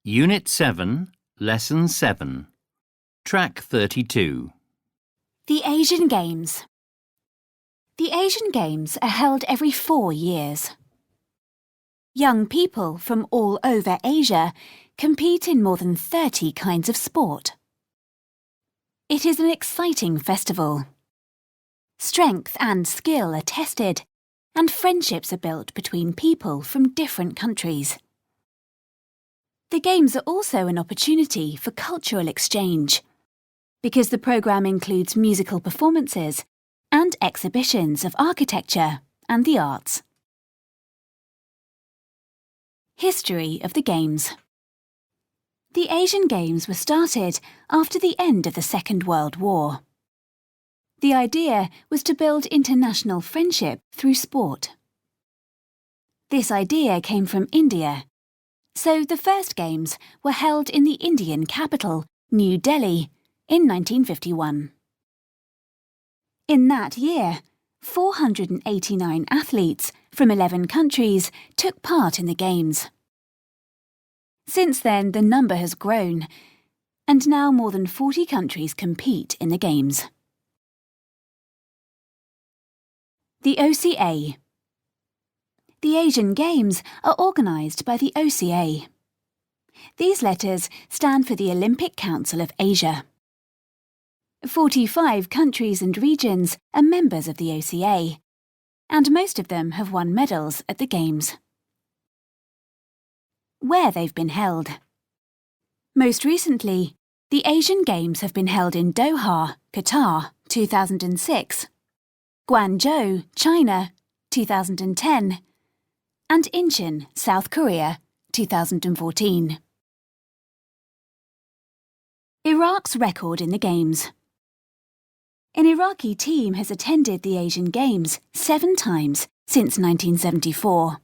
Unit 7, Lesson 7, Track 32. The Asian Games. The Asian Games are held every 4 years. Young people from all over Asia compete in more than 30 kinds of sport. It is an exciting festival. Strength and skill are tested, and friendships are built between people from different countries. The Games are also an opportunity for cultural exchange, because the programme includes musical performances and exhibitions of architecture and the arts. History of the Games. The Asian Games were started after the end of the Second World War. The idea was to build international friendship through sport. This idea came from India, so the first Games were held in the Indian capital, New Delhi, in 1951. In that year, 489 athletes from 11 countries took part in the Games. Since then, the number has grown, and now more than 40 countries compete in the Games. The OCA. The Asian Games are organised by the OCA. These letters stand for the Olympic Council of Asia. 45 countries and regions are members of the OCA, and most of them have won medals at the Games. Where they've been held. Most recently, the Asian Games have been held in Doha, Qatar, 2006, Guangzhou, China, 2010, and Incheon, South Korea, 2014. Iraq's record in the Games. An Iraqi team has attended the Asian Games 7 times since 1974.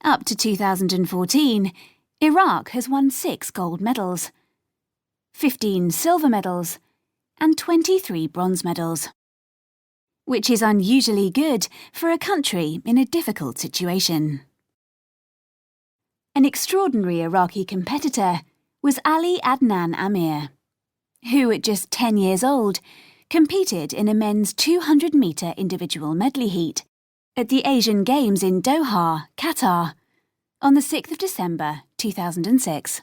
Up to 2014, Iraq has won 6 gold medals, 15 silver medals, and 23 bronze medals, which is unusually good for a country in a difficult situation. An extraordinary Iraqi competitor was Ali Adnan Amir, who at just 10 years old competed in a men's 200-metre individual medley heat at the Asian Games in Doha, Qatar, on the 6th of December 2006.